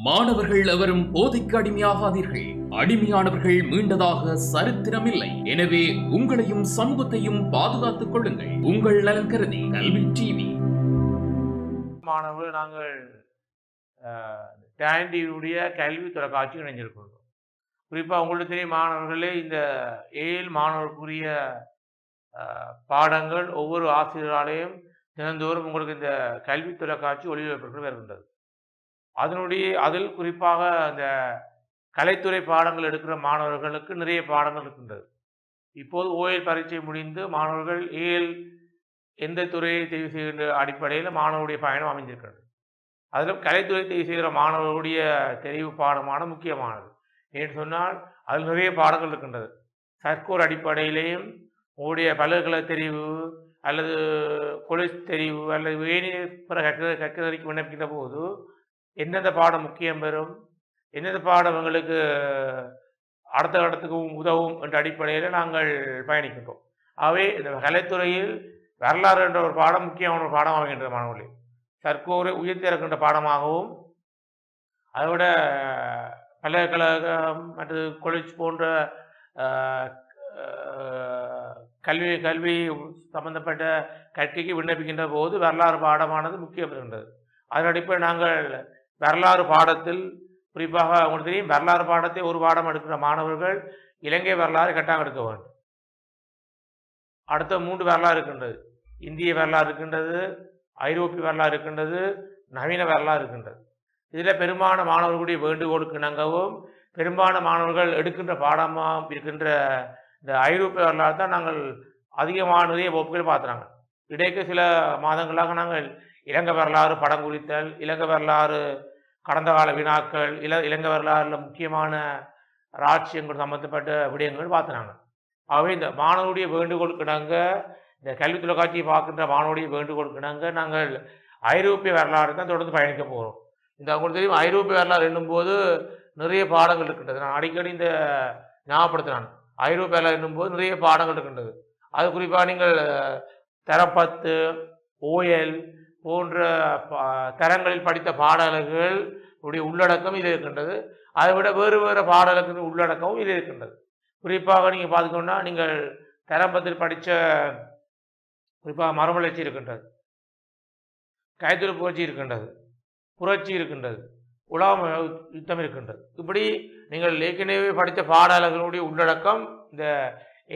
மாணவர்கள் எவரும் போதைக்கு அடிமையாகாதீர்கள். அடிமையானவர்கள் மீண்டதாக சரித்திரமில்லை. எனவே உங்களையும் சமூகத்தையும் பாதுகாத்துக் கொள்ளுங்கள். உங்கள் நலன் கருதி கல்வி டிவி. மாணவர்கள் நாங்கள் டாண்டியுடைய கல்வி தொலைக்காட்சி இணைஞ்சிருக்கிறோம். குறிப்பாக உங்களுக்கு தெரியும் மாணவர்களே, இந்த ஏழு மாணவர்களுக்குரிய பாடங்கள் ஒவ்வொரு ஆசிரியராலையும் தினந்தோறும் உங்களுக்கு இந்த கல்வி தொலைக்காட்சி ஒளிபரப்பு வருகின்றது. அதில் குறிப்பாக அந்த கலைத்துறை பாடங்கள் எடுக்கிற மாணவர்களுக்கு நிறைய பாடங்கள் இருக்கின்றது. இப்போது ஓஎல் பரீட்சை முடிந்து மாணவர்கள் ஏஎல் எந்த துறையை தெரிவு செய்கின்ற அடிப்படையில் மாணவருடைய பயணம் அமைந்திருக்கிறது. அதிலும் கலைத்துறை தெரிவு செய்கிற மாணவர்களுடைய தெரிவு பாடமான முக்கியமானது. ஏன்னு சொன்னால் அதில் நிறைய பாடங்கள் இருக்கின்றது. சர்க்கோர் அடிப்படையிலேயும் உங்களுடைய பல்கலைக்கழக தெரிவு அல்லது கொலேஜ் தெரிவு அல்லது வேணியர் பிற கற்கதற்கு விண்ணப்பிக்கின்ற போது எந்தெந்த பாடம் முக்கியம் பெறும், எந்தெந்த பாடம் எங்களுக்கு அடுத்த இடத்துக்கு உதவும் என்ற அடிப்படையில் நாங்கள் பயணிக்கின்றோம். ஆகவே இந்த கலைத்துறையில் வரலாறு என்ற ஒரு பாடம் முக்கியமான ஒரு பாடம் அமைகின்றது. மாணவர்களே, சர்க்கோரை உயர்த்திறக்கின்ற பாடமாகவும் அதோட பல்கலைக்கழகம் மற்ற கொலேஜ் போன்ற கல்வி சம்பந்தப்பட்ட கற்கைக்கு விண்ணப்பிக்கின்ற போது வரலாறு பாடமானது முக்கியம் பெறுகின்றது. அதன் அடிப்படையில் நாங்கள் வரலாறு பாடத்தில் குறிப்பாக உங்களுக்கு தெரியும், வரலாறு பாடத்தை ஒரு பாடம் எடுக்கிற மாணவர்கள் இலங்கை வரலாறு கட்டாயம் எடுக்க வேண்டும். அடுத்த 3 வரலாறு இருக்கின்றது. இந்திய வரலாறு இருக்கின்றது, ஐரோப்பிய வரலாறு இருக்கின்றது, நவீன வரலாறு இருக்கின்றது. இதில் பெரும்பாலான மாணவர்களுடைய வேண்டுகோளுக்கு இணங்கவும் பெரும்பாலான மாணவர்கள் எடுக்கின்ற பாடமாக இருக்கின்ற இந்த ஐரோப்பிய வரலாறு தான் நாங்கள் அதிகமான நிறைய வகுப்புகள் பார்த்துறாங்க. இடைக்கு சில மாதங்களாக நாங்கள் இலங்கை வரலாறு படம் குறித்தல், இலங்கை வரலாறு கடந்த கால வினாக்கள், இலங்கை வரலாறுல முக்கியமான ராட்சியங்கள் சம்பந்தப்பட்ட விடயங்கள் பார்த்துனாங்க. ஆகவே இந்த மாணவருடைய வேண்டுகோளுக்கு நாங்கள் இந்த கல்வி தொலைக்காட்சியை பார்க்கின்ற மாணவருடைய வேண்டுகோளுக்கு நாங்கள் நாங்கள் ஐரோப்பிய வரலாறு தான் தொடர்ந்து பயணிக்க போகிறோம். இந்த உங்களுக்கு தெரியும், ஐரோப்பிய வரலாறு என்னும்போது நிறைய பாடங்கள் இருக்கின்றது. நான் அடிக்கடி இந்த ஞாபகப்படுத்தினான். ஐரோப்பிய வரலாறு என்னும்போது நிறைய பாடங்கள் இருக்கின்றது. அது குறிப்பாக நீங்கள் தரம் 10 ஓஎல் போன்ற தரங்களில் படித்த பாடல்கள் உடைய உள்ளடக்கம் இதில் இருக்கின்றது. அதை விட வேறு வேறு பாடல்களின் உள்ளடக்கமும் இதில் இருக்கின்றது. குறிப்பாக நீங்கள் பார்த்துக்கணுன்னா, நீங்கள் தரம் 10 படித்த குறிப்பாக மறுமலர்ச்சி இருக்கின்றது, கைத்தொழு புரட்சி இருக்கின்றது, புரட்சி இருக்கின்றது, உலகம் யுத்தம் இருக்கின்றது. இப்படி நீங்கள் ஏற்கனவே படித்த பாடல்களுடைய உள்ளடக்கம் இந்த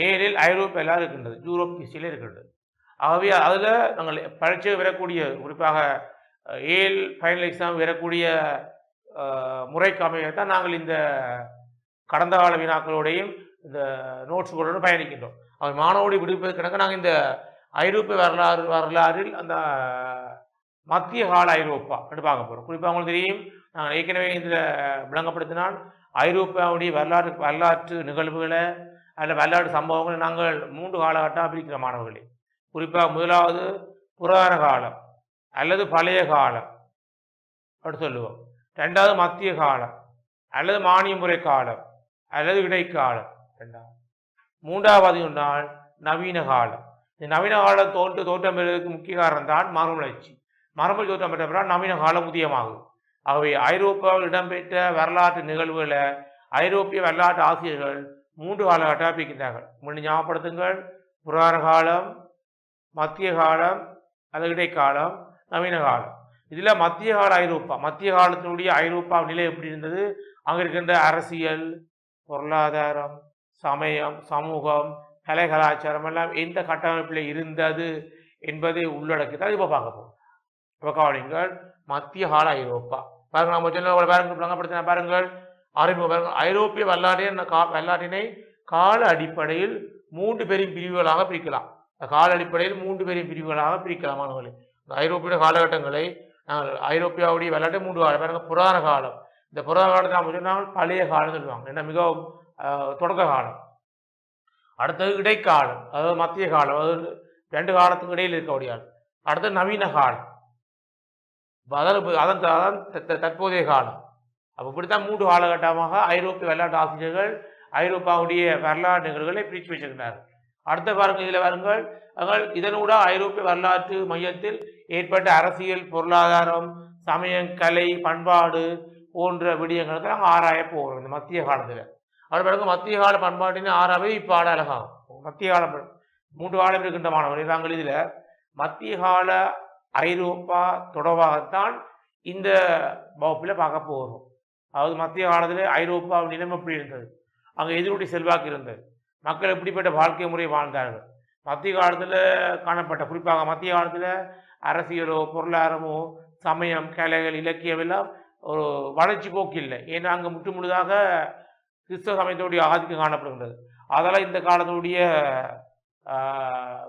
ஏழில் ஐரோப்பிய எல்லாம் இருக்கின்றது, யூரோப் ஹிஸ்டரியில் இருக்கின்றது. ஆகவே அதில் நாங்கள் பரீட்சை வரக்கூடிய குறிப்பாக ஏல் ஃபைனல் எக்ஸாம் வரக்கூடிய முறைக்கு அமையத்தான் நாங்கள் இந்த கடந்த கால வினாக்களோடையும் இந்த நோட்ஸுகளோடு பயணிக்கின்றோம். அவை மாணவருடைய விடுப்பது கணக்கு நாங்கள் இந்த ஐரோப்பிய வரலாறில் அந்த மத்திய கால ஐரோப்பா என்று பார்க்க போகிறோம். குறிப்பாக உங்களுக்கு தெரியும், நாங்கள் ஏற்கனவே இதில் விளங்கப்படுத்தினால் ஐரோப்பாவுடைய வரலாற்று நிகழ்வுகளை அல்ல வரலாற்று சம்பவங்களை நாங்கள் 3 காலகட்டமாக பிரிக்கிற மாணவர்களே. குறிப்பாக முதலாவது புராண காலம் அல்லது பழைய காலம் அப்படி சொல்லுவோம். 2வது மத்திய காலம் அல்லது மானிய முறை காலம் அல்லது இடைக்காலம் 2வது. 3வது சொன்னால் நவீன காலம். இந்த நவீன காலம் தோற்றம் பெறுவதற்கு முக்கிய காரணம் தான் மறுமலர்ச்சி. மறுமலர்ச்சி தோற்றம் பெற்ற பிறகு நவீன காலம் உதயமாகும். ஆகவே ஐரோப்பாவில் இடம்பெற்ற வரலாற்று நிகழ்வுகளை ஐரோப்பிய வரலாற்று ஆசிரியர்கள் 3 காலகட்டமாக பிரிக்கின்றார்கள். முன்னே ஞாபகப்படுத்துங்கள், புராண காலம், மத்திய காலம் அல்லது இடைக்காலம், நவீன காலம். இதில் மத்திய கால ஐரோப்பா, மத்திய காலத்தினுடைய ஐரோப்பா நிலை எப்படி இருந்தது, அங்கே இருக்கின்ற அரசியல், பொருளாதாரம், சமயம், சமூகம், கலை கலாச்சாரம் எல்லாம் எந்த கட்டமைப்பில் இருந்தது என்பதை உள்ளடக்கி தான் இப்போ பார்க்க போகிறோம். இப்போ கவனிங்கள், மத்திய கால ஐரோப்பா பாருங்கள். நம்ம சொன்ன பாருங்கள், பாருங்கள் அறிமுகம் பாருங்கள். ஐரோப்பிய வரலாற்றினை கால அடிப்படையில் 3 பெரும் பிரிவுகளாக பிரிக்கலாம். கால அடிப்படையில் 3 பெரும் பிரிவுகளாக பிரிக்கலாம் மாணவர்களே. ஐரோப்பிய காலகட்டங்களை நாங்கள் ஐரோப்பியாவுடைய வரலாற்றை 3 காலம் பாருங்கள். புராண காலம், இந்த புராண காலத்தை நாம் சொன்னால் பழைய காலம் சொல்லுவாங்க, ஏன்னா மிகவும் தொடக்க காலம். அடுத்தது இடைக்காலம், அதாவது மத்திய காலம், அதாவது 2 காலத்துக்கு இடையில் இருக்கக்கூடிய. அடுத்தது நவீன காலம், அதன் தற்போதைய காலம். அப்போ இப்படித்தான் 3 காலகட்டமாக ஐரோப்பிய வரலாற்று ஆசிரியர்கள் ஐரோப்பாவுடைய வரலாற்று நிகழ்வுகளை பிரித்து வச்சிருக்கிறார்கள். அடுத்த பாருங்கள், இதில் பாருங்கள், இதனூட ஐரோப்பிய வரலாற்று மையத்தில் ஏற்பட்ட அரசியல், பொருளாதாரம், சமயம், கலை, பண்பாடு போன்ற விடயங்களுக்கு நாங்கள் ஆராய போகிறோம் இந்த மத்திய காலத்தில். அது பிறகு மத்திய கால பண்பாட்டின் ஆறாவே இப்போ அழகாகும். மத்திய காலம் 3 காலம் இருக்கின்ற மாணவர்கள் நாங்கள் இதில் மத்திய கால ஐரோப்பா தொடர்பாகத்தான் இந்த வகுப்பில் பார்க்க போகிறோம். அதாவது மத்திய காலத்தில் ஐரோப்பாவின் நிலைமை எப்படி இருந்தது, அங்கே எதிரொலி செல்வாக்கு இருந்தது, மக்கள் எப்படிப்பட்ட வாழ்க்கை முறை வாழ்ந்தார்கள், மத்திய காலத்தில் காணப்பட்ட குறிப்பாக மத்திய காலத்தில் அரசியலோ பொருளாதாரமோ சமயம் கலைகள் இலக்கியம் எல்லாம் ஒரு வளர்ச்சி போக்கு இல்லை. ஏன்னா அங்கே முற்று முழுதாக கிறிஸ்தவ சமயத்துடைய ஆதிக்கம் காணப்படுகின்றது. அதெல்லாம் இந்த காலத்துடைய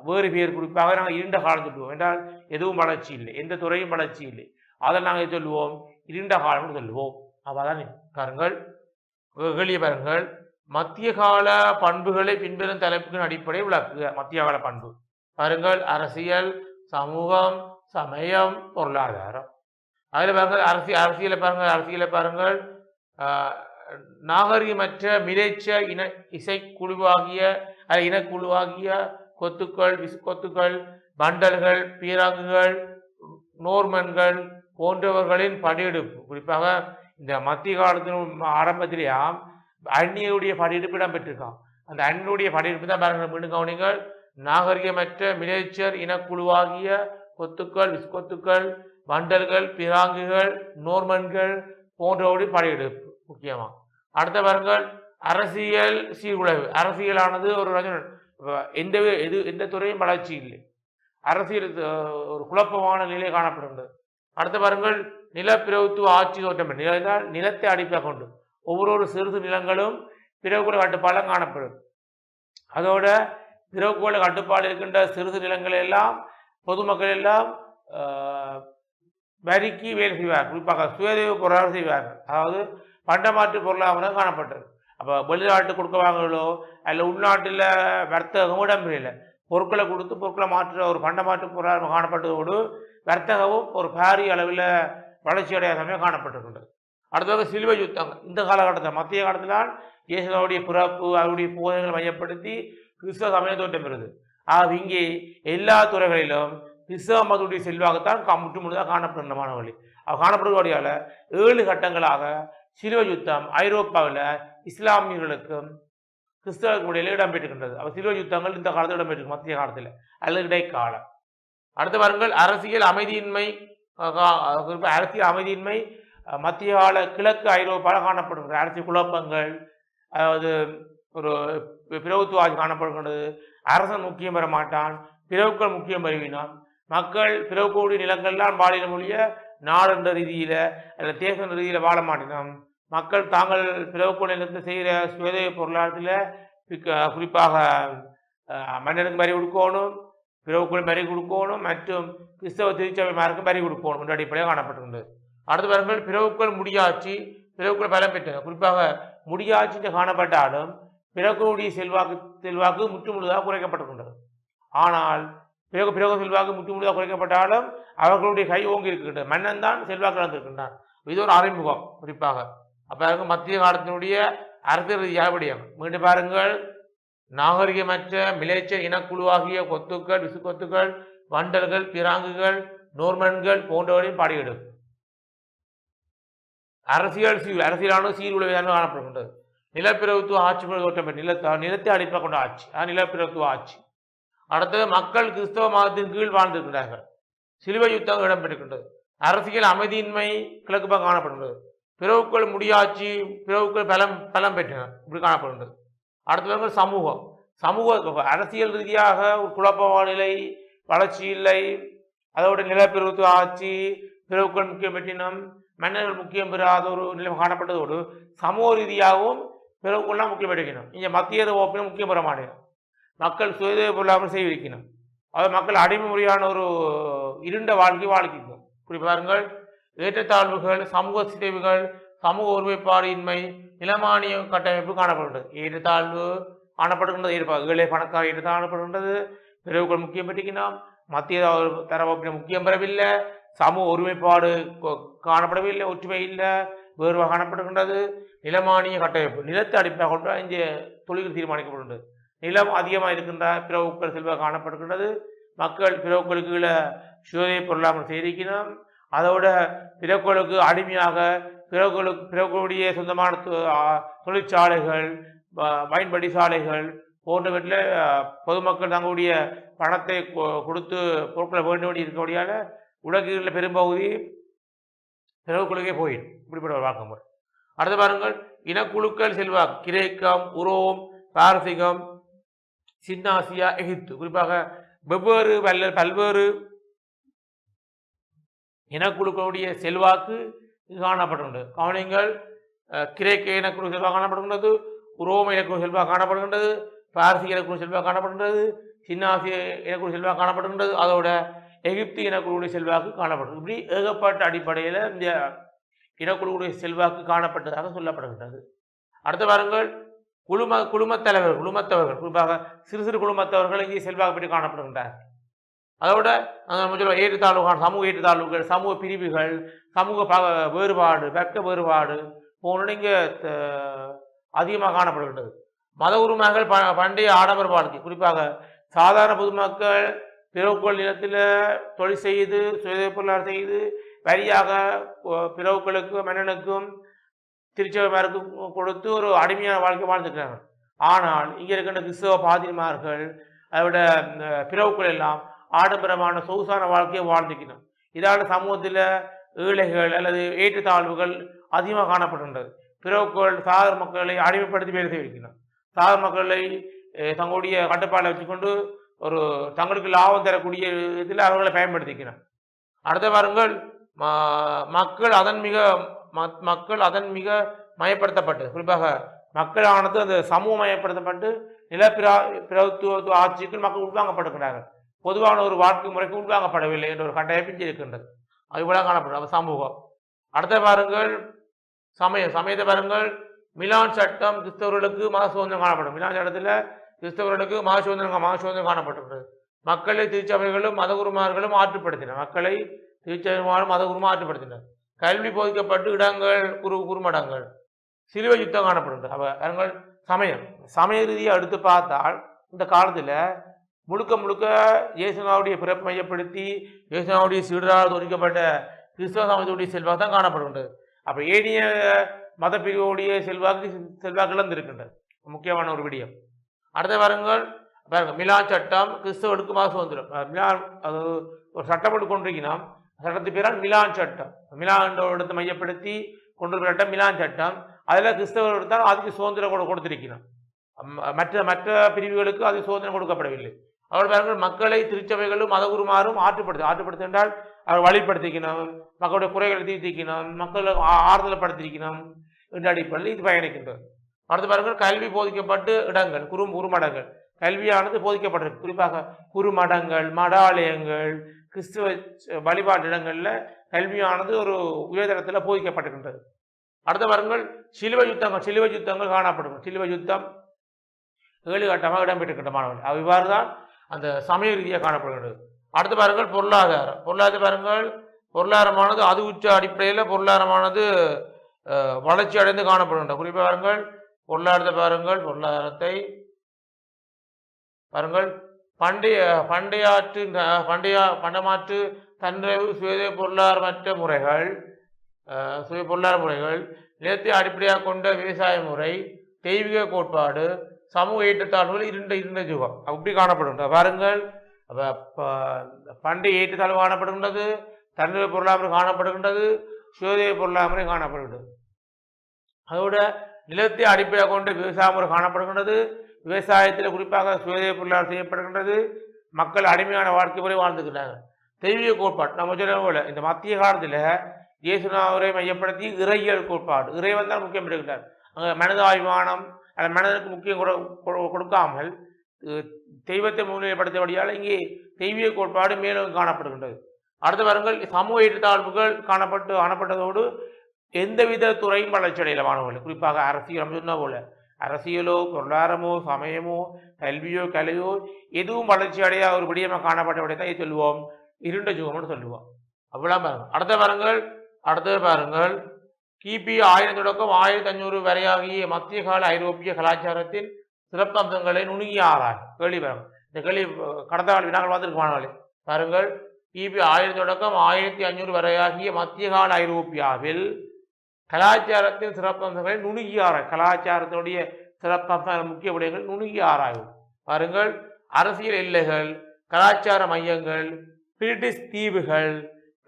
வேறு பேர் குறிப்பாக நாங்கள் இருண்ட காலம் சொல்லுவோம். என்றால் எதுவும் வளர்ச்சி இல்லை, எந்த துறையும் வளர்ச்சி இல்லை, அதை நாங்கள் சொல்லுவோம் இருண்ட காலம்னு சொல்லுவோம். அப்போதான் பாருங்கள் எளிய பாருங்கள் மத்திய கால பண்புகளை பின்வரும் தலைப்புகளின் அடிப்படை விளக்குக. மத்திய கால பண்பு பாருங்கள் அரசியல், சமூகம், சமயம், பொருளாதாரம். அதில் பாருங்கள் அரசியலை பாருங்கள். அரசியலை பாருங்கள் நாகரிகமற்ற மிலேச்ச இசைக்குழுவாகிய இனக்குழுவாகிய கொத்துக்கள், விசுக்கொத்துக்கள், பண்டல்கள், பீராங்குகள், நோர்மன்கள் போன்றவர்களின் படையெடுப்பு. குறிப்பாக இந்த மத்திய காலத்தின் ஆரம்பத்திலேயாம் அந்நியுடைய படையெடுப்பு இடம்பெற்றிருக்கான். அந்த அந்நியுடைய படையெடுப்பு தான் பாருங்கள் மீண்டும் கவனிங்கள். நாகரிகமற்ற மிலேச்சர் இனக்குழுவாகிய கொத்துக்கள், விஸ்கொத்துக்கள், வண்டல்கள், பிராங்குகள், நோர்மன்கள் போன்றவருடைய படையெடுப்பு முக்கியமாக. அடுத்த பாருங்கள் அரசியல் சீர்குலைவு. அரசியலானது ஒரு எந்த துறையும் வளர்ச்சி இல்லை, அரசியல் ஒரு குழப்பமான நிலை காணப்படுகின்றது. அடுத்த பாருங்கள் நிலப்பிரபுத்துவ ஆட்சி தோற்றம். நிலத்தை அடிப்படையாக கொண்டு ஒவ்வொரு சிறு நிலங்களும் பிறகுல கட்டுப்பாடு காணப்படும். அதோட பிறகுல கட்டுப்பாடு இருக்கின்ற சிறு நிலங்கள் எல்லாம் பொதுமக்கள் எல்லாம் வரிக்கு வேலை செய்வார். குறிப்பாக சுயதேவ பொருளாதாரம் செய்வார்கள். அதாவது பண்டமாற்று பொருளாதாரம் காணப்பட்டது. அப்போ வெளிநாட்டு கொடுக்க வாங்கலோ அல்ல உள்நாட்டில் வர்த்தகமும் இடம்பெறல. பொருட்களை கொடுத்து பொருட்களை மாற்ற ஒரு பண்டமாற்று பொருளாதாரம் காணப்பட்டதோடு வர்த்தகமும் ஒரு பாரிய அளவில் வளர்ச்சி அடையாத சமயம் காணப்பட்டிருக்கின்றது. அடுத்ததாக சிலுவை யுத்தங்கள். இந்த காலகட்டத்தில் மத்திய காலத்தில்தான் இயேசுடைய பிறப்பு அவருடைய போதனைகளை மையப்படுத்தி கிறிஸ்தவ சமயம் தோற்றம் பெறுது. ஆக இங்கே எல்லா துறைகளிலும் கிறிஸ்தவ மதத்துடைய செல்வாகத்தான் முற்று முழுதாக காணப்படுகின்ற மாணவர்களே. காணப்படுவதையால் 7 கட்டங்களாக சிலுவை யுத்தம் ஐரோப்பாவில் இஸ்லாமியர்களுக்கும் கிறிஸ்தவர்களுக்கு இடையில இடம்பெற்றுகின்றது. அப்போ சிலுவை யுத்தங்கள் இந்த காலத்தில் இடம்பெற்றிருக்கு மத்திய காலத்தில் அல்லது இடைக்காலம். அடுத்த வாருங்கள் அரசியல் அமைதியின்மை. அரசியல் அமைதியின்மை மத்திய கால கிழக்கு ஐரோப்பாவில் காணப்படுகின்ற அரசியல் குழப்பங்கள், அதாவது ஒரு பிரபுத்துவ ஆட்சி காணப்படுகின்றது. அரசன் முக்கியம் பெற மாட்டான், பிறவுக்கள் முக்கியம் பெறுவினான். மக்கள் பிறவுக்கூடிய நிலங்கள்லாம் வாழின மொழிய நாடென்ற ரீதியில் அல்ல தேச ரீதியில் வாழ மாட்டினோம். மக்கள் தாங்கள் பிறவுக்கூடிய நிலத்தை செய்கிற சுயதேவ பொருளாதாரத்தில் குறிப்பாக மன்னனுக்கு வரி கொடுக்கணும், பிறவுக்குள் வரி கொடுக்கணும் மற்றும் கிறிஸ்தவ திருச்சபைமாருக்கு வரி கொடுக்கணும் என்ற அடிப்படையாக காணப்பட்டிருந்தது. அடுத்த பாருங்கள் பிறவுக்கள் முடியாட்சி. பிறவுக்கள் பலம் பெற்றன. குறிப்பாக முடியாட்சி காணப்பட்டாலும் பிறகுடைய செல்வாக்கு முற்று முழுதாக குறைக்கப்பட்டிருக்கின்றது. ஆனால் பிறகு செல்வாக்கு முற்று முழுதாக குறைக்கப்பட்டாலும் அவர்களுடைய கை ஓங்கி இருக்கின்றது. மன்னன் தான் செல்வாக்கு இழந்திருக்கின்றான். இது ஒரு அறிமுகம் குறிப்பாக. அப்போ மத்திய காலத்தினுடைய அரசியல் ரீதியாக விடயம். மீண்டும் பாருங்கள் நாகரிகமற்ற மிலேச்ச இனக்குழுவாகிய கொத்துக்கள், விசுக்கொத்துக்கள், வண்டல்கள், பிராங்குகள், நோர்மன்கள் போன்றவரையும் பாடியெடுக்கும். அரசியலான சீர்குலைவாக காணப்படுகின்றது. நிலப்பிரபுத்துவ ஆட்சிகள் தோற்றம் நிலத்தை அடிப்படையாக கொண்ட ஆட்சி, நிலப்பிரபுத்துவ ஆட்சி. அடுத்தது மக்கள் கிறிஸ்தவ மதத்தின் கீழ் வாழ்ந்திருக்கிறார்கள். சிலுவை யுத்தம் இடம்பெற்றிருக்கின்றது. அரசியல் அமைதியின்மை கிழக்கு பக்கம் காணப்படுகின்றது. பிறவுக்கள் முடியாட்சி, பிறவுக்கள் பலம் பெற்றன இப்படி காணப்படுகின்றது. அடுத்தது சமூக அரசியல் ரீதியாக ஒரு குழப்பமான நிலை, வளர்ச்சி இல்லை. அதோட நிலப்பிரபுத்துவ ஆட்சி, பிறவுக்கள் முக்கியம் பெற்றினம், மன்னர்கள் முக்கியம் பெறாத ஒரு நிலை காணப்பட்டதோடு சமூக ரீதியாகவும் பிறவுக்கள்லாம் முக்கியம் பெற்றிக்கணும். இங்கே மத்திய ஓப்பினும் முக்கியம் பெற மாட்டேன். மக்கள் சுயதேவ பொருளாதாரம் செய்விக்கணும். அதாவது மக்கள் அடிமை முறையான ஒரு இருண்ட வாழ்க்கைக்கும். குறிப்பாருங்கள் ஏற்றத்தாழ்வுகள், சமூக சிதைவுகள், சமூக ஒருமைப்பாடின்மை, நிலமானிய கட்டமைப்பு காணப்படுகின்றது. ஏற்றத்தாழ்வு காணப்படுகின்றது. ஏழை பணக்கார ஏற்றத்தாழ்வு காணப்படுகின்றது. பிறவுகள் முக்கியம் பெற்றிக்கணும். மத்திய தரவப்பின முக்கியம் பெறவில்லை. சமூக ஒருமைப்பாடு காணப்படவில்லை, ஒற்றுமை இல்லை, வேறுவாக காணப்படுகின்றது. நிலமானிய கட்டமைப்பு நிலத்தை அடிப்படையாக கொண்டு இங்கே தொழில்கள் தீர்மானிக்கப்படுகின்றது. நிலம் அதிகமாக இருக்கின்ற பிறவுக்கள் செல்வாக காணப்படுகின்றது. மக்கள் பிறவுக்களுக்கு சுயதேவ பொருளாதாரம் செய்திருக்கணும். அதோட பிறவுக்களுக்கு அடிமையாக பிறகுடைய சொந்தமான தொழிற்சாலைகள், பயன்படி சாலைகள் போன்றவற்றில் பொதுமக்கள் தங்களுடைய பணத்தை கொடுத்து பொருட்களை வேண்டி வேண்டி இருக்கக்கூடியால் உலகில் பெரும்பகுதி பிறகுகளுக்கே போயிடும். இப்படிப்பட்ட ஒரு வாக்கு முறை. அடுத்த பாருங்கள், இனக்குழுக்கள் செல்வாக்கு கிரேக்கம், உரோம், பாரசீகம், சின்னாசியா, எகிப்து குறிப்பாக வெவ்வேறு பல்வேறு இனக்குழுக்களுடைய செல்வாக்கு காணப்படுகின்றது. கவனிங்கள், கிரேக்க இனக்குழு செல்வாக்கு காணப்படுகின்றது, உரோம இனக்குழு செல்வாக்கு காணப்படுகின்றது, பாரசீக இனக்குழு செல்வாக்கு காணப்படுகின்றது, சின்னாசிய இனக்குழு செல்வாக்கு காணப்படுகின்றது, அதோட எகிப்து இனக்குழுவுடைய செல்வாக்கு காணப்படுகிறது. இப்படி ஏகப்பட்ட அடிப்படையில் இந்த இனக்குழுவுடைய செல்வாக்கு காணப்பட்டதாக சொல்லப்படுகின்றது. அடுத்த வாருங்கள், குழுமத்தவர்கள் குறிப்பாக சிறு சிறு குழுமத்தவர்கள் இங்கே செல்வாக்கு பெற்று காணப்படுகின்றனர். அதோட ஏற்றுத்தாழ்வுகள், சமூக ஏற்றுத்தாழ்வுகள், சமூக பிரிவுகள், சமூக வேறுபாடு, வர்க்க வேறுபாடு போன்ற இங்கே அதிகமாக காணப்படுகின்றது. மத உரிமைகள் பண்டைய ஆடம்பர வாழ்க்கை குறிப்பாக சாதாரண பொதுமக்கள் பிறவுக்கள் நிலத்தில் தொழில் செய்து சுய பொருளாதாரம் செய்து வரியாக பிறவுக்களுக்கு மன்னனுக்கும் திருச்சபைமாருக்கும் கொடுத்து ஒரு அடிமையான வாழ்க்கை வாழ்ந்துக்கிறாங்க. ஆனால் இங்கே இருக்கின்ற கிறிஸ்தவ பாதிரிமார்கள் அதோட பிறவுக்கள் எல்லாம் ஆடம்பரமான சொகுசான வாழ்க்கையை வாழ்ந்துக்கணும். இதால் சமூகத்தில் ஏழைகள் அல்லது ஏற்றத்தாழ்வுகள் அதிகமாக காணப்படுகின்றது. பிறவுக்கள் சாதாரண மக்களை அடிமைப்படுத்தி வேலை செய்திருக்கணும். சாதாரண மக்களை தங்களுடைய கட்டுப்பாட்டை வச்சுக்கொண்டு ஒரு தங்களுக்கு லாபம் தரக்கூடிய இதில் அவர்களை பயன்படுத்திக்கணும். அடுத்த வாருங்கள், மக்கள் அதன் மிக மயப்படுத்தப்பட்டது. குறிப்பாக மக்களானது அந்த சமூக மயப்படுத்தப்பட்டு பிரபுத்துவ ஆட்சிக்கு மக்கள் உள்வாங்கப்படுகிறார்கள். பொதுவான ஒரு வாழ்க்கை முறைக்கு உள்வாங்கப்படவில்லை என்ற ஒரு கட்டாயப்பிஞ்சு இருக்கின்றது. அதுபோல காணப்படும் சமூகம். அடுத்த பாருங்கள், சமயத்தை பாருங்கள், மிலான் சட்டம் கிறிஸ்தவர்களுக்கு மத சுதந்திரம் காணப்படும். மிலான் சட்டத்தில் கிறிஸ்தவர்களுக்கு மத சுதந்திரம் காணப்பட்டிருக்கிறது. மக்களை திருச்சபைகளும் மதகுருமார்களும் ஆற்றுப்படுத்தினர். மக்களை திருச்சபைகளும் மதகுருமா ஆற்றுப்படுத்தினர். கல்வி போதிக்கப்பட்டு இடங்கள் குறுமடங்கள், சிலுவை யுத்தம் காணப்படுகிறது. அவர்கள் சமய ரீதியை எடுத்து பார்த்தால் இந்த காலத்தில் முழுக்க இயேசுநாவுடைய பிறப்பு மையப்படுத்தி இயேசுநாவுடைய சீடரால் தோற்கப்பட்ட கிறிஸ்தவ சமயத்துடைய செல்வாக்கு தான் காணப்படுகின்றது. அப்போ ஏனைய மத பிரிவுடைய செல்வாக்கு இழந்திருக்கின்றது. முக்கியமான ஒரு விடயம். அடுத்த வாருங்கள், பாருங்கள், மிலான் சட்டம் கிறிஸ்தவர்களுக்கு மத சுதந்திரம். மிலான் அது ஒரு சட்டம் போட்டு கொண்டிருக்கணும். சட்டத்து பேரால் மிலான் சட்டம். மிலாண்டோடத்தை மையப்படுத்தி கொண்டிருக்கிற மிலான் சட்டம். அதில் கிறிஸ்தவர்களுக்கு தான் அதுக்கு சுதந்திரம் கொடுத்திருக்கணும். மற்ற பிரிவுகளுக்கு அது சுதந்திரம் கொடுக்கப்படவில்லை. அவர்கள் பாருங்கள், மக்களை திருச்சபைகளும் மதகுருமாரும் ஆற்றுப்படுத்த என்றால் அவர் வழிப்படுத்திக்கணும், மக்களுடைய குறைகளை தீர்த்திக்கணும், மக்களை ஆறுதல்படுத்திக்கணும் என்ற அடிப்படையில் இது பயணிக்கின்றது. அடுத்து பாருங்கள், கல்வி போதிக்கப்பட்டு இடங்கள் குறுமடங்கள். கல்வியானது போதிக்கப்பட்டிருக்கு. குறிப்பாக குறுமடங்கள், மடாலயங்கள், கிறிஸ்துவ வழிபாட்டு இடங்களில் கல்வியானது ஒரு உயர்தரத்தில் போதிக்கப்பட்டிருக்கின்றது. அடுத்த பாருங்கள், சிலுவை யுத்தங்கள் காணப்படும். சிலுவை யுத்தம் 7 கட்டமாக இடம்பெற்றிருக்கின்ற மாணவர்கள். அவ்வாறு தான் அந்த சமய ரீதியாக காணப்படுகிறது. அடுத்து பாருங்கள், பொருளாதார பாருங்கள், பொருளாதாரமானது அது உச்ச அடிப்படையில் பொருளாதாரமானது வளர்ச்சி அடைந்து காணப்படுகின்ற. குறிப்பாக பாருங்கள், பொருளாதாரத்தை பாருங்கள், பண்டமாற்று தன்னிறைவு சுய பொருளாதார முறைகள், நிலத்தை அடிப்படையாக கொண்ட விவசாய முறை, தெய்வீக கோட்பாடு, சமூக ஏற்றத்தாழ்வுகள் இருண்ட யுகம் அப்படி காணப்படுகின்றது. பாருங்கள், பண்டைய ஏற்றத்தாழ்வு காணப்படுகின்றது, தன்னிறை பொருளாதார காணப்படுகின்றது, சுய பொருளாதார காணப்படுகின்றது. அதோட நிலத்தை அடிப்படையாக கொண்ட விவசாய முறை காணப்படுகின்றது. விவசாயத்தில் குறிப்பாக சுய பொருளாதாரம் செய்யப்படுகின்றது. மக்கள் அடிமையான வாழ்க்கை முறை வாழ்ந்துக்கிறாங்க. தெய்வீக கோட்பாடு நம்ம சொல்ல போல இந்த மத்திய காலத்தில் இயேசுநாதரை மையப்படுத்தி இறையியல் கோட்பாடு, இறைவன் தான் முக்கியம் பெறுகின்றார். அங்கே மனிதாபிமானம் அந்த மனிதனுக்கு முக்கியம் கொடுக்காமல் தெய்வத்தை முன்னிலைப்படுத்தியபடியால் இங்கே தெய்வீக கோட்பாடு மேலும் காணப்படுகின்றது. அடுத்த வாரங்கள் சமூக ஏற்றத்தாழ்வுகள் காணப்பட்டதோடு எந்தவித துறையும் வளர்ச்சி அடையல மாணவர்கள். குறிப்பாக அரசியல் சொன்ன போல அரசியலோ பொருளாதாரமோ சமயமோ கல்வியோ கலையோ எதுவும் வளர்ச்சி அடைய ஒரு விடயமாக காணப்பட்டபடி தான் சொல்லுவோம் இருண்ட யுகம்னு சொல்லுவோம். அவ்வளவு பாருங்கள். அடுத்த பாருங்கள், கிபி 1000 தொடக்கம் 1500 வரையாகிய மத்திய கால ஐரோப்பிய கலாச்சாரத்தின் சிறப்பம்சங்களை நுணுகிய ஆராய். கேள்வி பாருங்கள், இந்த கேள்வி கடந்த கால வினாக்கள் வந்திருக்குமானவர்களே. பாருங்கள், கிபி 1000 தொடக்கம் 1500 வரையாகிய மத்திய கால ஐரோப்பியாவில் கலாச்சாரத்தின் சிறப்பம்சங்களை நுணுகி ஆராய் கலாச்சாரத்தினுடைய சிறப்பம்ச முக்கிய விடயங்கள் நுணுகி ஆராயும். பாருங்கள், அரசியல் எல்லைகள், கலாச்சார மையங்கள், பிரிட்டிஷ் தீவுகள்,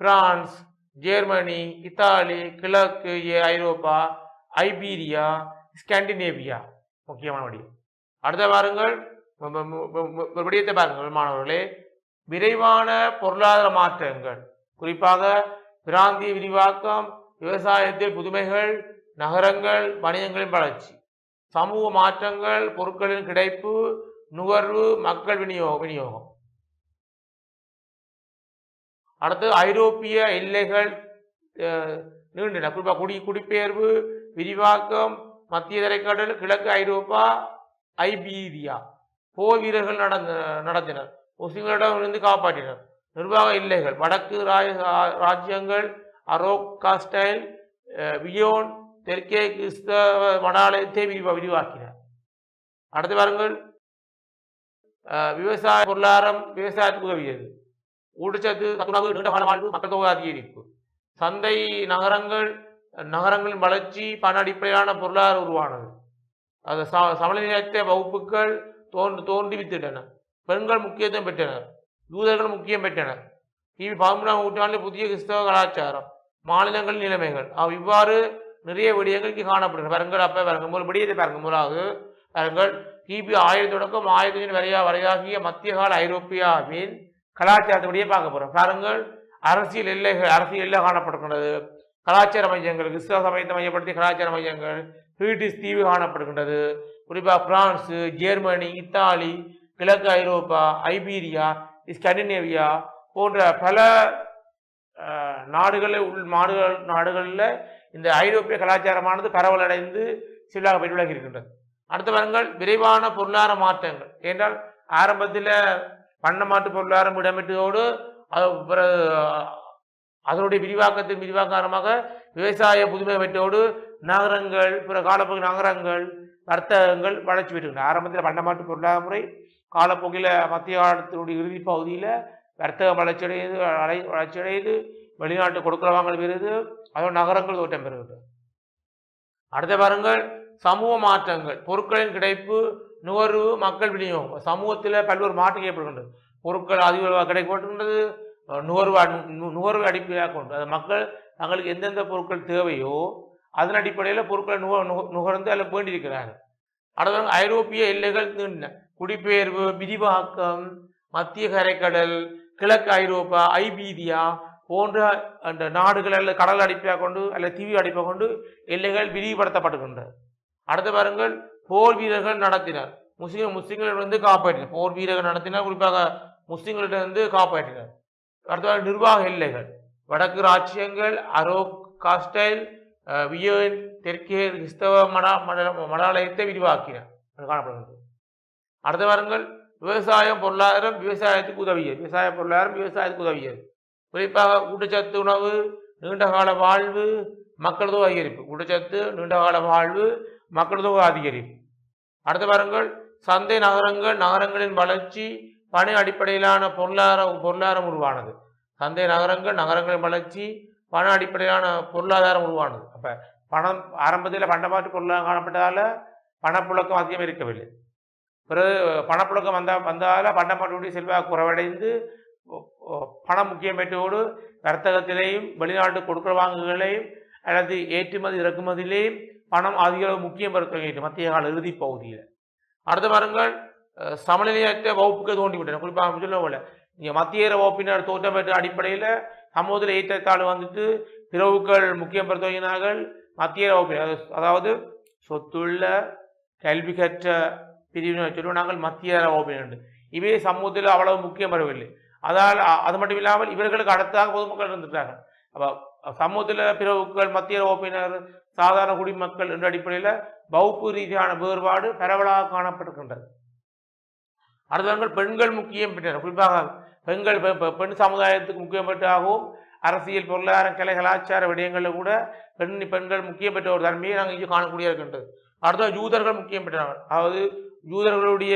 பிரான்ஸ், ஜெர்மனி, இத்தாலி, கிழக்கு ஐரோப்பா, ஐபீரியா, ஸ்காண்டினேவியா முக்கியமான விடயம். அடுத்த பாருங்கள், விடயத்தை பாருங்கள் மாணவர்களே, விரைவான பொருளாதார மாற்றங்கள், குறிப்பாக பிராந்திய விரிவாக்கம், விவசாயத்தில் புதுமைகள், நகரங்கள், வணிகங்களின் வளர்ச்சி, சமூக மாற்றங்கள், பொருட்களின் கிடைப்பு, நுகர்வு, மக்கள் விநியோகம். அடுத்து ஐரோப்பிய எல்லைகள் நீண்டன, குறிப்பாக குடிபெயர்வு, விரிவாக்கம், மத்திய தரைக்கடல், கிழக்கு ஐரோப்பா, ஐபீரியா. போர் வீரர்கள் நடத்தினர், முஸ்லிம்களிடமிருந்து காப்பாற்றினர். நிர்வாக எல்லைகள், வடக்கு ராஜ்யங்கள், அரோகாஸ்டைல், வியோன், தெற்கே கிறிஸ்தவ மடாலயத்தை விரிவாக்கினர். அடுத்து பாருங்கள், விவசாய பொருளாதாரம், விவசாயத்துக்கு உதவியது. ஊட்டச்சத்து, சத்துணவு, நீண்ட கால வாழ்வு, மக்கள் தொகை அதிகரிப்பு. சந்தை, நகரங்களின் வளர்ச்சி, பண அடிப்படையிலான பொருளாதாரம் உருவானது. அது சமநிலையற்ற வகுப்புகள் தோன்றிவித்திட்டன. பெண்கள் முக்கியத்துவம் பெற்றனர், யூதர்கள் முக்கியம் பெற்றனர். கிபி 11ஆம் நூற்றாண்டில் புதிய கிறிஸ்தவ கலாச்சாரம், மாநிலங்களின் நிலைமைகள், இவ்வாறு நிறைய விடயங்கள் இங்கே காணப்படுகின்றன. பாருங்கள், அப்போ பாருங்கள், ஒரு விடயத்தை பாருங்கள். முதலாவது பாருங்கள், கிபி 1000 தொடக்கம் 1500 வரையாகிய மத்திய கால ஐரோப்பியாவின் கலாச்சாரத்துடைய பார்க்க போகிறோம். பாருங்கள், அரசியல் எல்லை காணப்படுகின்றது. கலாச்சார மையங்கள், கிறிஸ்தவ சமயத்தை மையப்படுத்திய கலாச்சார மையங்கள், பிரிட்டிஷ் தீவு காணப்படுகின்றது. குறிப்பாக பிரான்ஸு, ஜெர்மனி, இத்தாலி, கிழக்கு ஐரோப்பா, ஐபீரியா, ஸ்காண்டினேவியா போன்ற பல நாடுகளில் இந்த ஐரோப்பிய கலாச்சாரமானது பரவலடைந்து சில்லாக பெற்றுள்ளதாக இருக்கின்றது. அடுத்த வாரங்கள் விரைவான பொருளாதார மாற்றங்கள் என்றால், ஆரம்பத்தில் பண்டமாற்று பொருளாதாரம் இடம்பெற்றதோடு அதனுடைய விரிவாக்கமாக விவசாய புதுமை பெற்றோடு நகரங்கள், பிற காலப்போக்கில் நகரங்கள், வர்த்தகங்கள் வளர்ச்சி பெற்றுகின்றன. ஆரம்பத்தில் பண்டமாற்று பொருளாதார முறை, காலப்போக்கில் மத்திய காலத்தினுடைய இறுதி பகுதியில் வர்த்தகம் வளர்ச்சியடைந்து வெளிநாட்டு கொடுக்கலவாங்கல் பெறுது, அதோட நகரங்கள் தோற்றம் பெறுகிறது. அடுத்த பாருங்கள், சமூக மாற்றங்கள், பொருட்களின் கிடைப்பு, நுகர்வு, மக்கள் விநியோகம். சமூகத்தில் பல்வேறு மாற்றம் ஏற்படுகின்றது. பொருட்கள் அதிக கிடைக்கப்படுகின்றது, நுகர்வு அடிப்படையாக கொண்டு அது மக்கள் தங்களுக்கு எந்தெந்த பொருட்கள் தேவையோ அதன் அடிப்படையில் பொருட்களை நுகர்ந்து அதில் வேண்டியிருக்கிறார்கள். அடுத்த ஐரோப்பிய எல்லைகள் நீண்டன. குடிபெயர்வு, விரிவாக்கம், மத்திய கரைக்கடல், கிழக்கு ஐரோப்பா, ஐபீரியா போன்ற அந்த நாடுகள் அல்லது கடல் அடிப்பையாக கொண்டு அல்லது தீவு அடிப்பை கொண்டு எல்லைகள் விரிவுபடுத்தப்படுகின்றன. அடுத்த பாருங்கள், போர் வீரர்கள் நடத்தினர், முஸ்லிம்களிடமிருந்து காப்பாற்றினர். போர் வீரர்கள் நடத்தினர், குறிப்பாக முஸ்லிம்களிடமிருந்து காப்பாற்றினர். அடுத்த நிர்வாக எல்லைகள், வடக்கு ராஜ்யங்கள், அரோகாஸ்டைல், வியோன், தெற்கே கிறிஸ்தவ மடாலயத்தை விரிவாக்கினர் காணப்படுகிறது. அடுத்த வாரங்கள், விவசாயம் பொருளாதாரம், விவசாயத்துக்கு உதவியது. குறிப்பாக ஊட்டச்சத்து உணவு, நீண்டகால வாழ்வு, மக்கள் தொகை அதிகரிப்பு. ஊட்டச்சத்து, நீண்டகால வாழ்வு, மக்கள் தொகை அதிகரிப்பு. அடுத்த வாரங்கள், சந்தை, நகரங்களின் வளர்ச்சி, பண அடிப்படையிலான பொருளாதாரம் உருவானது. சந்தை, நகரங்களின் வளர்ச்சி, பண அடிப்படையிலான பொருளாதாரம் உருவானது. அப்போ பணம் ஆரம்பத்தில் பண்டமாற்று பொருளாதாரம் காணப்பட்டதால் பணப்புழக்கம் அதிகம் இருக்கவில்லை. பிறகு பணப்புழக்கம் வந்தால் பண்டமாற்றுடைய செல்வாக்கு குறைவடைந்து பணம் முக்கியம் பெற்றோடு வர்த்தகத்திலேயும் வெளிநாட்டு கொடுக்கல் வாங்குகளையும் அல்லது ஏற்றுமதி இறக்குமதியிலேயும் பணம் அதிக அளவு முக்கியம் பெறுகிறது மத்திய கால இறுதி பகுதியில். அடுத்த வாரங்கள், சமநிலையற்ற வகுப்புகள் தோண்டிவிட்டன. குறிப்பாக சொல்ல நீங்கள் மத்திய வகுப்பினர் தோற்றம் பெற்ற அடிப்படையில் சமூகத்தில் ஏற்றத்தாழ் வந்துட்டு பிறவுகள் முக்கியம் பெற தொடங்கினார்கள். மத்திய வகுப்பினர், அதாவது சொத்துள்ள கல்வி கற்ற பிரிவினர் சொல்லுவோம் நாங்கள் மத்திய வகுப்பினர். இவை சமூகத்தில் அவ்வளவு முக்கியம் பெறவில்லை. அது மட்டும் இல்லாமல் இவர்களுக்கு அடுத்ததாக பொதுமக்கள் இருந்துட்டார்கள். அப்போ சமூகத்தில் பிறவுகள், மத்திய வகுப்பினர், சாதாரண குடிமக்கள் என்ற அடிப்படையில் வகுப்பு ரீதியான வேறுபாடு பரவலாக காணப்பட்டிருக்கின்றது. அடுத்தவர்கள் பெண்கள் முக்கியம் பெற்றனர். குறிப்பாக பெண் சமுதாயத்துக்கு முக்கியம் பெற்றாகவும் அரசியல், பொருளாதார, கலை, கலாச்சார விடயங்களில் கூட பெண்கள் முக்கியம் பெற்ற ஒரு தன்மையை நாங்கள் இங்கே காணக்கூடிய இருக்கின்றது. அடுத்த யூதர்கள் முக்கியம் பெற்றனர். அதாவது யூதர்களுடைய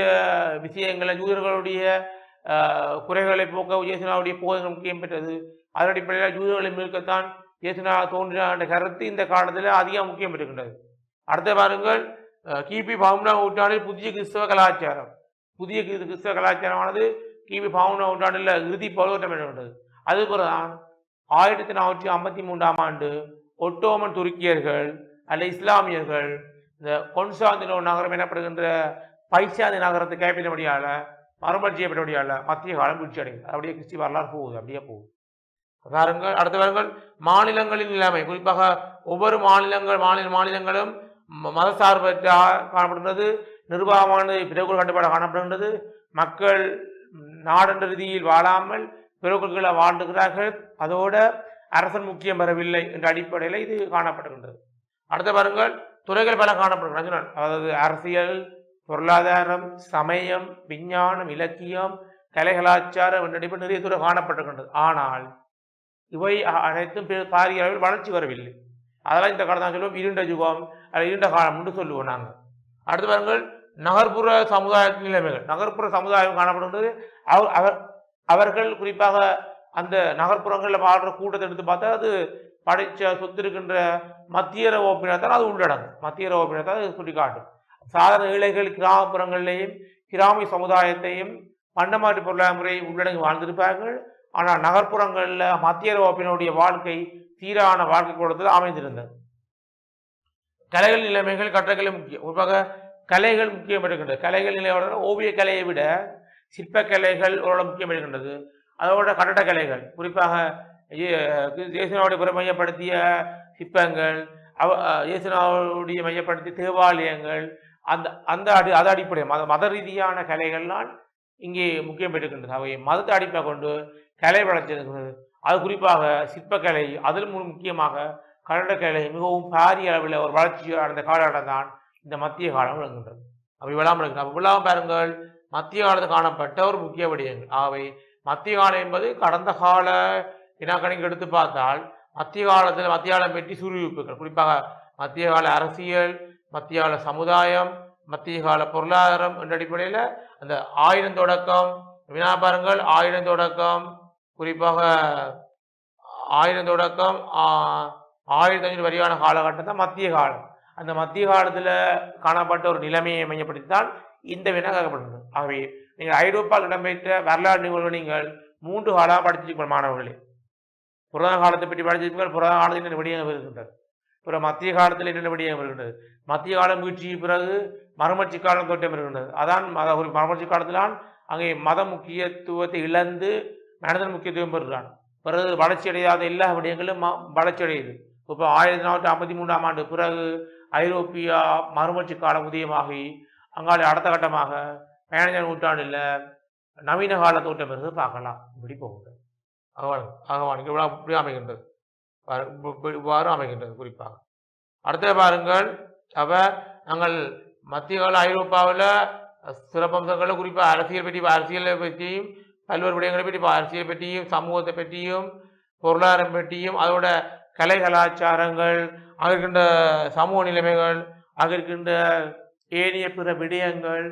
விஷயங்களை, யூதர்களுடைய குறைகளை போக்க இயேசுவினுடைய போதனைகள் முக்கியம் பெற்றது. அதன் அடிப்படையில் யூதர்களை மீட்கத்தான் இயேசுனா தோன்றின கருத்து இந்த காலத்தில் அதிக முக்கியம் இருக்கின்றது. அடுத்த பாருங்கள், கிபி 11ஆம் நூற்றாண்டில் புதிய கிறிஸ்தவ கலாச்சாரம். புதிய கிறிஸ்தவ கலாச்சாரமானது கிபி 11ஆம் நூற்றாண்டில் இறுதி பருவட்டம் எடுக்கின்றது. அதுபோலதான் 1453ஆம் ஆண்டு ஒட்டோமன் துருக்கியர்கள் அல்ல இஸ்லாமியர்கள் இந்த கொன்ஸ்டாந்தினோல் நகரம் எனப்படுகின்ற பைசாதி நகரத்தை கைப்பற்றபடியால மறுமலர்ச்சி செய்யப்பட்டபடியால மத்திய காலம் வீழ்ச்சி அடைகிறது. அப்படியே கிறிஸ்டி வரலாறு போகுது, அப்படியே போகுது. பாருங்கள், அடுத்த வாருங்கள், மாநிலங்களின் நிலைமை. குறிப்பாக ஒவ்வொரு மாநிலங்களும் மதசார்பற்ற காணப்படுகின்றது. நிர்வாகமானது பிறகுகள் கட்டுப்பாடு காணப்படுகின்றது. மக்கள் நாடென்ற ரீதியில் வாழாமல் பிறகுகளை வாழ்ந்துகிறார்கள். அதோட அரசன் முக்கியம் பெறவில்லை என்ற அடிப்படையில் இது காணப்படுகின்றது. அடுத்த பாருங்கள், துறைகள் பல காணப்படுகின்றன. அதாவது அரசியல், பொருளாதாரம், சமயம், விஞ்ஞானம், இலக்கியம், கலை, கலாச்சாரம் என்ற அடிப்படை நிறைய துறை காணப்பட்டிருக்கின்றது. ஆனால் இவை அனைத்தும் பாரிய அளவில் வளர்ச்சி வரவில்லை. அதெல்லாம் இந்த காலம் தான் சொல்லுவோம் இருண்ட யுகம், இருண்ட காலம் என்று சொல்லுவோம் நாங்கள். அடுத்து பாருங்கள், நகர்ப்புற சமுதாயத்தின் நிலைமைகள். நகர்ப்புற சமுதாயம் காணப்படுகின்றது. அவர்கள் குறிப்பாக அந்த நகர்ப்புறங்களில் வாழ்கிற கூட்டத்தை எடுத்து பார்த்தா அது படைச்ச சொத்து இருக்கின்ற மத்தியர ஓப்பினத்தான் அது உள்ளடங்கும். மத்தியர ஓப்பினத்தான் அது சுட்டி காட்டும். சாதாரண ஏழைகள் கிராமப்புறங்களிலேயும் கிராமிய சமுதாயத்தையும் பண்டமாற்று பொருளாதார முறையை உள்ளடங்கி வாழ்ந்திருப்பார்கள். ஆனால் நகர்ப்புறங்களில் மத்தியர ஓப்பினுடைய வாழ்க்கை சீரான வாழ்க்கை கூடத்தில் அமைந்திருந்தது. கலைகள் நிலைமைகள் கட்டளை முக்கியம். குறிப்பாக கலைகள் முக்கியம் இருக்கின்றது. கலைகள் நிலையோட ஓவிய கலையை விட சிற்பக்கலைகள் ஓரளவு முக்கியம் இருக்கின்றது. அதோட கட்டடக்கலைகள், குறிப்பாக இயேசுநாவுடைய புற மையப்படுத்திய சிற்பங்கள், இயேசுநாவுடைய மையப்படுத்திய தேவாலயங்கள், அது அடிப்படை மத ரீதியான கலைகள்லாம் இங்கே முக்கியம் பெற்றிருக்கின்றது. அவை மதத்தை அடிப்படை கொண்டு கலை வளர்ச்சிருக்கிறது. அது குறிப்பாக சிற்பக்கலை, அதில் முக்கியமாக கட்டடக்கலை மிகவும் பாரிய அளவில் ஒரு வளர்ச்சி அடைந்த காலகட்டம் தான் இந்த மத்திய காலம் விளங்குகின்றது. அவை விழாமல் இருக்கிறது. அப்போ விழாமல் பாருங்கள், மத்திய காலத்தில் காணப்பட்ட ஒரு முக்கிய விடயங்கள். அவை மத்திய காலம் என்பது கடந்த கால வினாக்கணிக்கு எடுத்து பார்த்தால் மத்திய காலத்தில் மத்திய காலம் பற்றி சுருவிப்புகள், குறிப்பாக மத்திய கால அரசியல், மத்திய கால சமுதாயம், மத்திய கால பொருளாதாரம் என்ற அடிப்படையில் அந்த 1000 தொடக்கம் வினா பாருங்கள். 1000 தொடக்கம் குறிப்பாக 1000 தொடக்கம் 1500 வரையான காலகட்டம் தான் மத்திய காலம். அந்த மத்திய காலத்தில் காணப்பட்ட ஒரு நிலைமையை மையப்படுத்தித்தான் இந்த வினா கேட்கப்படுகிறது. ஆகவே நீங்கள் ஐரோப்பாவில் இடம்பெற்ற வரலாறு நிகழ்வு நீங்கள் 3 காலம் படிச்சிருக்கீங்க மாணவர்களே. புராண காலத்தை பற்றி படிச்சிருப்பீர்கள். புராண காலத்தில் என்னென்ன விடயங்கள் வருகின்றது, பிறகு மத்திய காலத்தில் என்னென்ன விடயங்கள் வருகின்றது, மத்திய காலம் வீழ்ச்சிக்கு பிறகு மறுமலர்ச்சி காலம் தோற்றம் வருகின்றது. அதான் ஒரு மறுமலர்ச்சி காலத்தில்தான் அங்கே மத முக்கியத்துவத்தை இழந்து மனிதன் முக்கியத்துவம் பெறுகிறான். பிறகு வளர்ச்சி அடையாத எல்லா விடயங்களும் வளர்ச்சி அடையுது. இப்போ 1453ஆம் ஆண்டு பிறகு ஐரோப்பியா மறுமலர்ச்சி காலம் உதயமாகி அங்காலே அடுத்த கட்டமாக 15ஆம் நூற்றாண்டில் நவீன கால தோற்றம் பெறுவது பார்க்கலாம். இப்படி போகின்றது. அகவானிக்கு இப்படி அமைகின்றது, இவ்வாறு அமைகின்றது. குறிப்பாக அடுத்த பாருங்கள், நாங்கள் மத்திய கால ஐரோப்பாவில் சிறப்பம்சங்களில் குறிப்பாக அரசியலை பற்றியும் பல்வேறு விடயங்களை பற்றி அரசியலை பற்றியும் சமூகத்தை பற்றியும் பொருளாதாரம் பற்றியும் அதோட கலை கலாச்சாரங்கள், அங்கே இருக்கின்ற சமூக நிலைமைகள், அங்கே இருக்கின்ற ஏனைய பிற விடயங்கள்,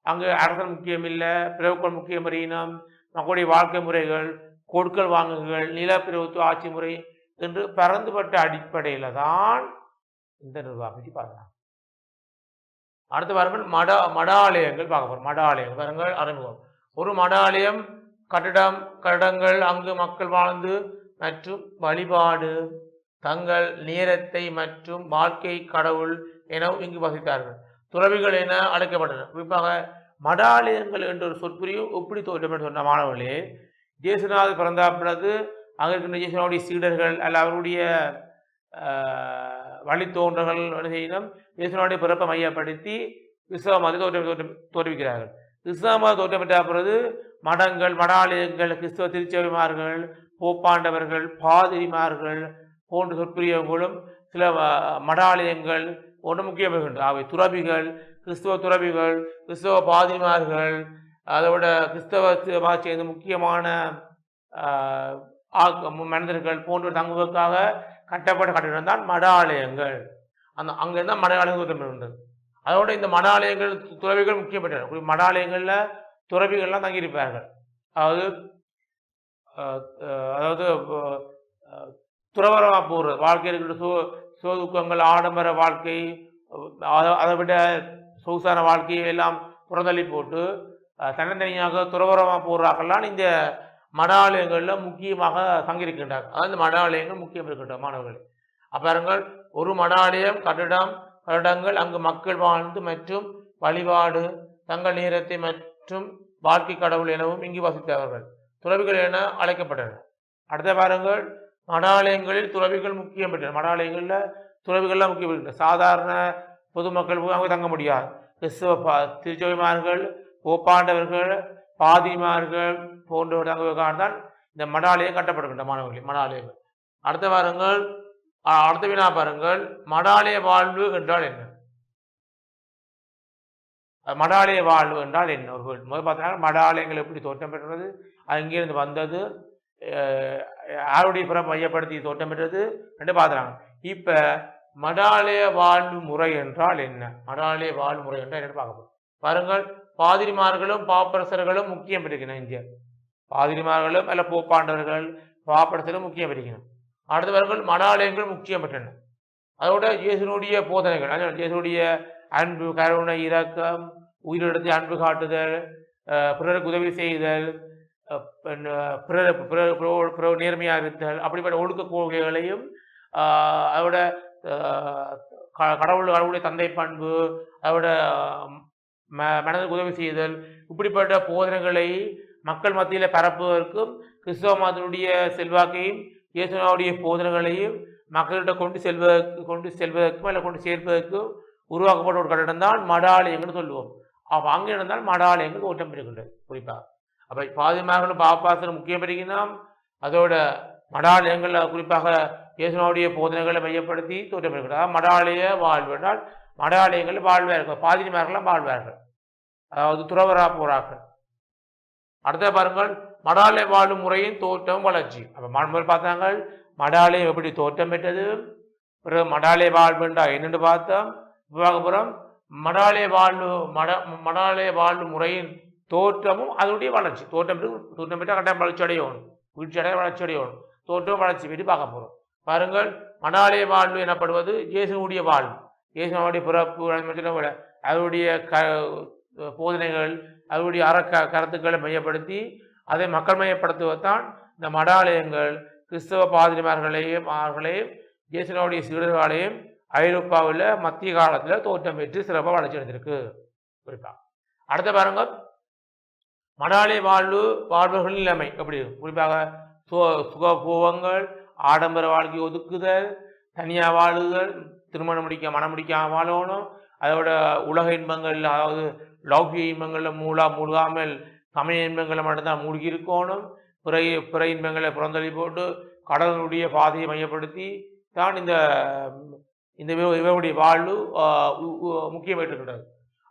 அங்கு அரசன் முக்கியம் இல்லை, பிறவுக்கள் முக்கியம் அறியினம், மக்களுடைய வாழ்க்கை முறைகள், கொடுக்கல் வாங்குகள், நிலப்பிரபுத்துவ ஆட்சி முறை என்று பரந்துபட்ட அடிப்படையில் தான் இந்த நிர்வாகத்தை பார்க்கலாம். அடுத்து பாருங்கள், மடாலயங்கள் பார்க்க போகிறோம். மடாலயங்கள் பாருங்கள், அறிமுகம். ஒரு மடாலயம் கட்டடங்கள் அங்கு மக்கள் வாழ்ந்து மற்றும் வழிபாடு, தங்கள் நேரத்தை மற்றும் வாழ்க்கை கடவுள் எனவும் இங்கு வசித்தார்கள். துறவிகள் என அழைக்கப்பட்டனர். குறிப்பாக மடாலயங்கள் என்ற ஒரு சொற்பிரிவு எப்படி தோற்றம் என்று சொன்ன மாணவர்களே, இயேசுநாதர் பிறந்த பிறகு அங்கே இருக்கின்ற இயேசுநாவுடைய சீடர்கள் அல்ல அவருடைய வழித்தோன்றர்கள் என்ன செய்யணும், இயேசுநாவுடைய பிறப்பை மையப்படுத்தி கிறிஸ்தவ மதத்தை தோற்றுவிக்கிறார்கள். கிறிஸ்தவ மதம் தோற்றம் பெற்ற பிறகு மடங்கள், மடாலயங்கள், கிறிஸ்தவ திருச்சபைமார்கள், போப்பாண்டவர்கள், பாதிரிமார்கள் போன்ற சொற்பிரியங்களும் சில மடாலயங்கள் ஒன்று முக்கியமாகின்றன. அவை துறவிகள், கிறிஸ்தவ துறவிகள், கிறிஸ்தவ பாதிரிமார்கள், அதோட கிறிஸ்தவ சேர்ந்த முக்கியமான மனிதர்கள் போன்ற தங்குவதற்காக கட்டப்பட்ட கட்டிடம் தான் மடாலயங்கள். அங்கிருந்தான் மடாலயங்கள் தோற்றப்படுகின்றது. அதோட இந்த மடாலயங்கள் துறவிகள் முக்கியப்பட்டன. மடாலயங்களில் துறவிகள்லாம் தங்கியிருப்பார்கள். அதாவது துறவரமாக போகிறது. வாழ்க்கையில் இருக்கிற சோதுக்கங்கள், ஆடம்பர வாழ்க்கை, அதை விட சொகுசான வாழ்க்கையை எல்லாம் புறந்தள்ளி போட்டு தன்னந்தனியாக துறவரமாக போடுறாங்கலாம் இந்த மட ஆலயங்களில் முக்கியமாக தங்கியிருக்கின்றார். அதாவது இந்த மட ஆலயங்கள் முக்கியம் இருக்கின்ற மாணவர்கள். அப்பாருங்கள், ஒரு மட ஆலயம் கட்டடங்கள் அங்கு மக்கள் வாழ்ந்து மற்றும் வழிபாடு, தங்கள் நேரத்தை மற்றும் வாழ்க்கை கடவுள் எனவும் இங்கு வசித்தவர்கள் துறவிகள் என அழைக்கப்பட்டனர். அடுத்த பாருங்கள், மடாலயங்களில் துறவிகள் முக்கியம் பெற்றனர். மடாலயங்களில் துறவிகள்லாம் முக்கியம் பெற்றனர். சாதாரண பொதுமக்கள் அங்கே தங்க முடியாது. கிறிஸ்தவ திருச்சபைமார்கள், போப்பாண்டவர்கள், பாதிமார்கள் போன்றவர்கள் தங்குவதற்காக இந்த மடாலயம் கட்டப்படுகின்ற மாணவர்களே மடாலயங்கள். அடுத்த பாருங்கள், அடுத்த வினா பாருங்கள், மடாலய வாழ்வு என்றால் என்ன? மடாலய வாழ்வு என்றால் என்ன? ஒரு முதல் பார்த்தீங்கன்னா மடாலயங்கள் எப்படி தோற்றம் பெற்றது, அது எங்கிருந்து வந்தது, யாருடைய புறம் மையப்படுத்தி தோற்றம் பெற்றது என்று பார்க்குறாங்க. இப்போ மடாலய வாழ்வு முறை என்றால் என்ன? மடாலய வாழ்வு முறை என்றால் என்ன பார்க்க போகிறோம். பாருங்கள், பாதிரிமார்களும் பாப்பரசர்களும் முக்கியம் பெறுகிறேன். இந்தியா பாதிரிமார்களும் அல்ல போப்பாண்டவர்கள் பாப்பரசரும் முக்கியம் பெறுகிறேன். அடுத்தவர்கள் மடாலயங்கள் முக்கியம் பெற்றன. அதோட இயேசுனுடைய போதனைகள், இயேசுடைய அன்பு, கருணை, இரக்கம், உயிரிழந்து அன்பு காட்டுதல், பிறருக்கு உதவி செய்தல், நேர்மையாக இருத்தல், அப்படிப்பட்ட ஒழுக்க கொள்கைகளையும் அதோட கடவுளுடைய தந்தை பண்பு, அதோட மனதுக்கு உதவி செய்தல், இப்படிப்பட்ட போதனைகளை மக்கள் மத்தியில் பரப்புவதற்கும் கிறிஸ்தவ மதத்தினுடைய செல்வாக்கையும் இயேசுனுடைய போதனைகளையும் மக்கள்கிட்ட கொண்டு செல்வதற்கும் இல்லை கொண்டு சேர்ப்பதற்கும் உருவாக்கப்பட்ட ஒரு கட்டடம் தான் மடாலயங்கள்னு சொல்லுவோம். அப்போ அங்கே இருந்தால் மடாலயங்கள் தோற்றம் பெறுகின்றது குறிப்பாக. அப்போ பாதிமார்களும் பாப்பாசனும் முக்கியம் பெறுகிறோம். அதோட மடாலயங்கள் குறிப்பாக இயேசுனுடைய போதனைகளை மையப்படுத்தி தோற்றம் பெறுகின்றது. மடாலய வாழ்வு என்றால் மடாலயங்கள் வாழ்வார்கள், பாதிரிமார்கள்லாம் வாழ்வார்கள், அதாவது துறவரா போறார்கள். அடுத்த பாருங்கள், மடாலய வாழும் முறையின் தோற்றம் வளர்ச்சி. அப்போ மாணவர்கள் பார்த்தாங்க மடாலயம் எப்படி தோற்றம் பெற்றது, பிறகு மடாலய வாழ்வு என்றால் என்னென்று பார்த்தோம். விவாகபுரம் மடாலய வாழ்வு முறையின் தோற்றமும் அதனுடைய வளர்ச்சி. தோற்றம் பெற்றால் கட்டாயம் வளர்ச்சி அடையணும், வீழ்ச்சி அடைய வளர்ச்சி அடையணும், தோற்றம் வளர்ச்சி பற்றி பார்க்க போகிறோம். பாருங்கள், மடாலய வாழ்வு எனப்படுவது இயேசுனுடைய வாழ்வு, இயேசுனுடைய பிறப்பு, அதனுடைய போதனைகள், அதனுடைய கருத்துக்களை மையப்படுத்தி அதை மக்கள் மையப்படுத்துவதுதான் இந்த மடாலயங்கள் கிறிஸ்தவ பாதிரிமார்களையும் இயேசுனுடைய சீடர்களையும் ஐரோப்பாவில் மத்திய காலத்தில் தோற்றம் பெற்று சிறப்பாக வளர்ச்சி அடைந்திருக்கு குறிப்பாக. அடுத்த பாருங்க, மடாலய வாழ்வுகளின் நிலைமை எப்படி குறிப்பாக சுகபோகங்கள், ஆடம்பர வாழ்க்கை ஒதுக்குதல், தனியாக வாழுதல், திருமணம் மனம் முடிக்காம வாழணும், அதோட உலக இன்பங்கள், அதாவது லௌகிக இன்பங்களில் மூழ்காமல் சமய இன்பங்களை மட்டும்தான் மூழ்கி இருக்கணும், பிற இன்பங்களை புறந்தள்ளி போட்டு கடவுளுடைய பாதையை மையப்படுத்தி தான் இந்த இவருடைய வாழ்வு முக்கியம் பெற்றுக்கின்றது.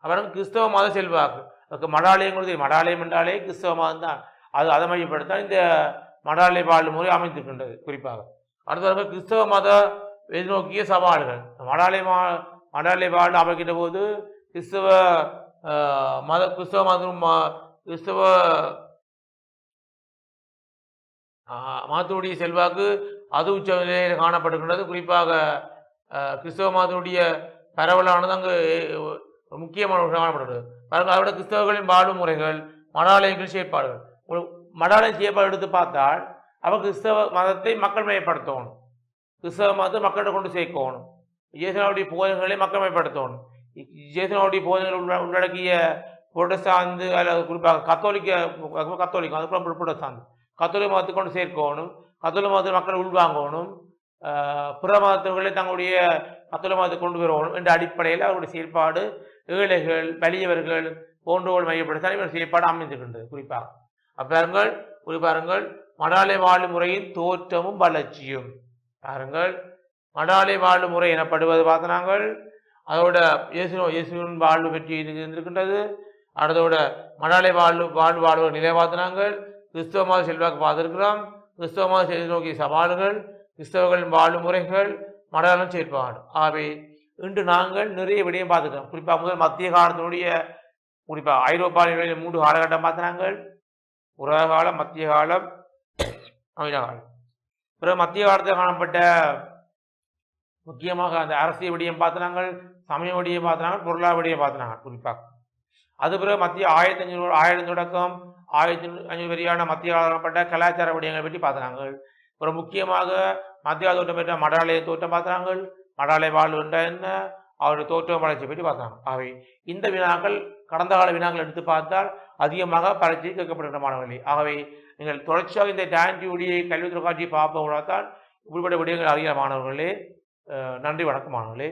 அப்புறம் கிறிஸ்தவ மத செல்வாக்கு, மடாலயங்கள் மடாலயம் என்றாலே கிறிஸ்தவ மதம் தான், அதை மையப்படுத்த இந்த மடாலய வாழ்வு முறை அமைந்திருக்கின்றது குறிப்பாக. அடுத்தவங்க கிறிஸ்தவ மத எதிர்நோக்கிய சவால்கள். மடாலய வாழ்வு அமைக்கின்ற போது கிறிஸ்தவ மதத்தினுடைய செல்வாக்கு அது உச்ச நிலையில் காணப்படுகின்றது. குறிப்பாக கிறிஸ்தவ மதத்தினுடைய பரவலானது அங்கு முக்கியமான காணப்படுகிறது. பாருங்கள், அதோட கிறிஸ்தவர்களின் வாழும் முறைகள், மடாலயங்கள் செயற்பாடுகள். மடாலயம் செயற்பாடு எடுத்து பார்த்தால் அவர் கிறிஸ்தவ மதத்தை மக்கள் மையப்படுத்தணும், கிறிஸ்தவ மதத்தை மக்கள்கிட்ட கொண்டு சேர்க்கணும், இயேசுனுடைய போதனைகளை மக்கள் மையப்படுத்தணும், இயேசுனுடைய போதனைகள் உள்ளடக்கிய புரொட்டஸ்டாந்து அல்லது குறிப்பாக கத்தோலிக்க அதுக்கப்புறம் புரொட்டஸ்டாந்து கத்தோலிக்க மதத்தை கொண்டு சேர்க்கணும், கத்தோலிக்க மதத்தை மக்கள் உள்வாங்கணும், பிற மதத்தவர்களை தங்களுடைய கத்தோலிக்க மதத்தை கொண்டு வரணும் என்ற அடிப்படையில் அவருடைய செயல்பாடு ஏழைகள், வலியவர்கள் போன்றவர்கள் மையப்படுத்த இவர் செயல்பாடு அமைந்திருக்கின்றது குறிப்பாக. பாருங்கள், மடாலய வாழ்வு முறையின் தோற்றமும் வளர்ச்சியும். பாருங்கள், மடாலய வாழ்வு முறை எனப்படுவது பார்த்தனாங்கள் அதோட இயேசுவின் வாழ்வு பற்றி இருந்திருக்கின்றது. அதோட மடாலய வாழ்வு நிலை பார்த்தனாங்கள் கிறிஸ்தவ மத செல்வாக்கு பார்த்திருக்கிறோம், கிறிஸ்தவ மத செல்வி நோக்கிய சவால்கள், கிறிஸ்தவர்களின் வாழ்வு முறைகள், மடாலயம் செயற்பாடு. ஆகவே இன்று நாங்கள் நிறைய விடயம் பார்த்துக்கிறோம். குறிப்பாக முதல் மத்திய காலத்தினுடைய குறிப்பாக ஐரோப்பாவில் 3 காலகட்டம் பார்த்தினாங்கள்: உலக காலம், மத்திய காலம், நவீன காலம். பிறகு மத்திய காலத்தில் காணப்பட்ட முக்கியமாக அந்த அரசியல் விடயம் பார்த்தினாங்க, சமய விடயம் பார்த்தினாங்க, பொருளாதார விடயம் பார்த்தினாங்க குறிப்பாக. அது பிறகு மத்திய 1500 தொடக்கம் 1500 வரையான மத்திய காலப்பட்ட கலாச்சார விடயங்களை பற்றி பார்த்தினாங்க. அப்புறம் முக்கியமாக மத்திய தோட்டம் பெற்ற மடாலய தோட்டம் பார்த்தாங்க, மடாலய வாழ்வு என்ன, அவருடைய தோற்றம் வளர்ச்சி பற்றி பார்த்தாங்க. ஆகவே இந்த வினாக்கள் கடந்த கால வினாக்கள் எடுத்து பார்த்தால் அதிகமாக பரீட்சை கேட்கப்படுகின்ற மாணவர்களே. ஆகவே நீங்கள் தொடர்ச்சியாக இந்த டான்டியுடைய கல்வி தொலைக்காட்சியை பார்ப்பவர்களால் இப்படிப்பட்ட விடயங்கள் அறிய மாணவர்களே. நன்றி, வணக்கம் மாணவர்களே.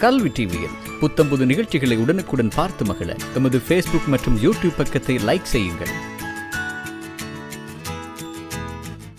கல்வி டிவியில் புத்தம்புது நிகழ்ச்சிகளை உடனுக்குடன் பார்த்து மகிழ எமது Facebook மற்றும் YouTube பக்கத்தை லைக் செய்யுங்கள்.